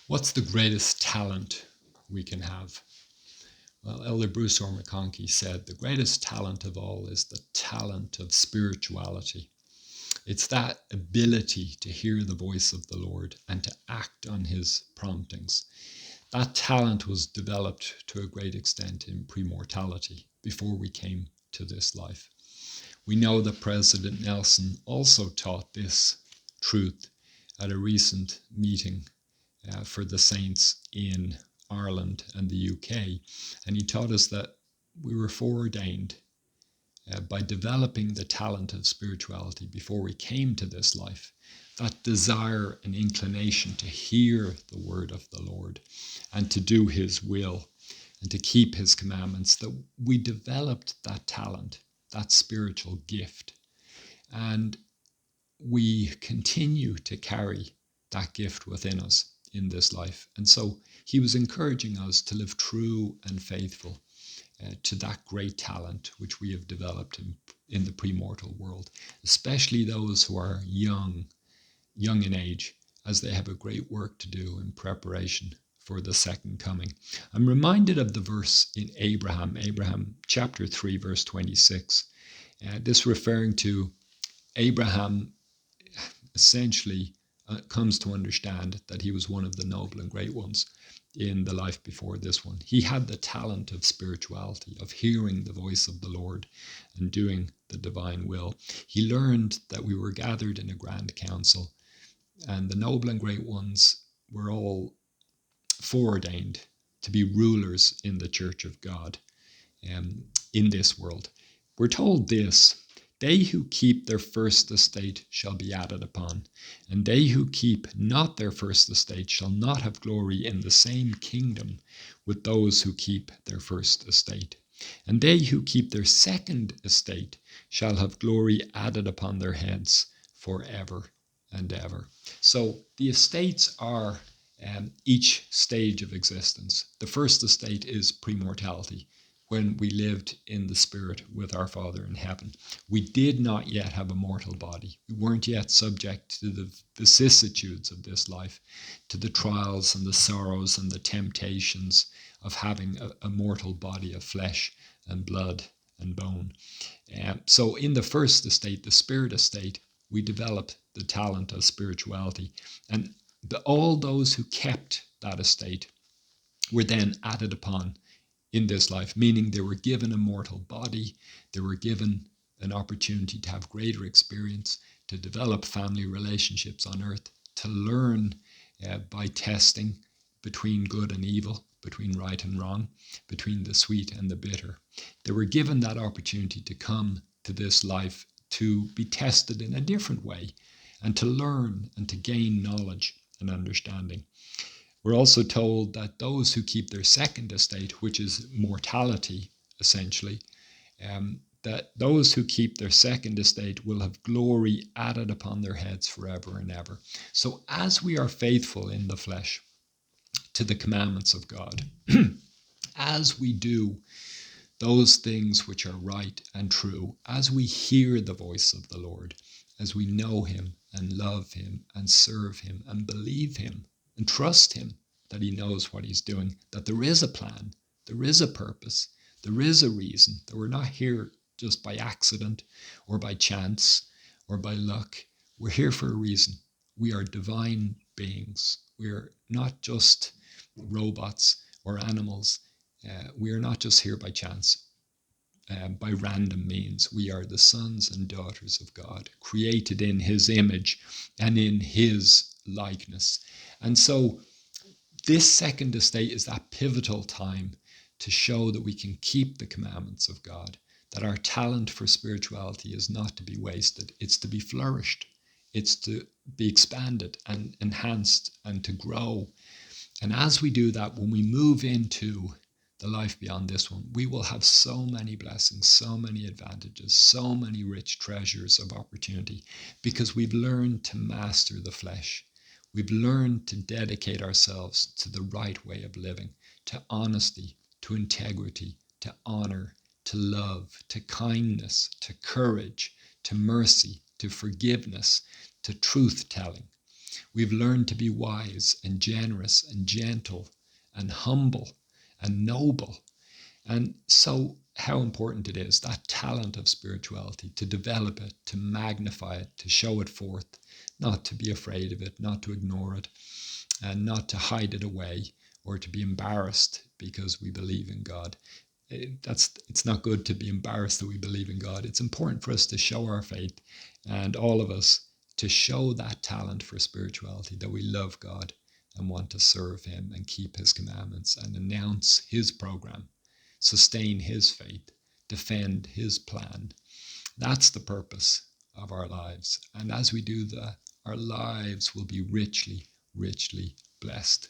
What's the greatest talent we can have? Well, Elder Bruce R. McConkie said the greatest talent of all is the talent of spirituality. It's that ability to hear the voice of the Lord and to act on his promptings. That talent was developed to a great extent in premortality before we came to this life. We know that President Nelson also taught this truth at a recent meeting for the saints in Ireland and the UK. And he taught us that we were foreordained by developing the talent of spirituality before we came to this life, that desire and inclination to hear the word of the Lord and to do his will and to keep his commandments, that we developed that talent, that spiritual gift. And we continue to carry that gift within us in this life. And so he was encouraging us to live true and faithful to that great talent which we have developed in the premortal world, especially those who are young in age, as they have a great work to do in preparation for the second coming. I'm reminded of the verse in Abraham chapter 3, verse 26. This referring to Abraham essentially comes to understand that he was one of the noble and great ones in the life before this one. He had the talent of spirituality, of hearing the voice of the Lord and doing the divine will. He learned that we were gathered in a grand council, and the noble and great ones were all foreordained to be rulers in the church of God in this world. We're told this: they who keep their first estate shall be added upon, and they who keep not their first estate shall not have glory in the same kingdom with those who keep their first estate. And they who keep their second estate shall have glory added upon their heads forever and ever. So the estates are each stage of existence. The first estate is premortality, when we lived in the Spirit with our Father in heaven. We did not yet have a mortal body. We weren't yet subject to the vicissitudes of this life, to the trials and the sorrows and the temptations of having a mortal body of flesh and blood and bone. So in the first estate, the Spirit estate, we developed the talent of spirituality. And all those who kept that estate were then added upon in this life, meaning they were given a mortal body, they were given an opportunity to have greater experience, to develop family relationships on earth, to learn by testing between good and evil, between right and wrong, between the sweet and the bitter. They were given that opportunity to come to this life to be tested in a different way and to learn and to gain knowledge and understanding. We're also told that those who keep their second estate, which is mortality, essentially, that those who keep their second estate will have glory added upon their heads forever and ever. So as we are faithful in the flesh to the commandments of God, as we do those things which are right and true, as we hear the voice of the Lord, as we know him and love him and serve him and believe him and trust him that he knows what he's doing, that there is a plan, there is a purpose, there is a reason, that we're not here just by accident or by chance or by luck. We're here for a reason. We are divine beings. We're not just robots or animals. We are not just here by chance, by random means. We are the sons and daughters of God, created in his image and in his likeness. And so this second estate is that pivotal time to show that we can keep the commandments of God, that our talent for spirituality is not to be wasted. It's to be flourished. It's to be expanded and enhanced and to grow. And as we do that, when we move into the life beyond this one, we will have so many blessings, so many advantages, so many rich treasures of opportunity, because we've learned to master the flesh. We've learned to dedicate ourselves to the right way of living, to honesty, to integrity, to honor, to love, to kindness, to courage, to mercy, to forgiveness, to truth-telling. We've learned to be wise and generous and gentle and humble and noble. And so how important it is, that talent of spirituality, to develop it, to magnify it, to show it forth, not to be afraid of it, not to ignore it, and not to hide it away or to be embarrassed because we believe in God. It's not good to be embarrassed that we believe in God. It's important for us to show our faith, and all of us to show that talent for spirituality, that we love God and want to serve him and keep his commandments and announce his program, sustain his faith, defend his plan. That's the purpose of our lives. And as we do that, our lives will be richly, richly blessed.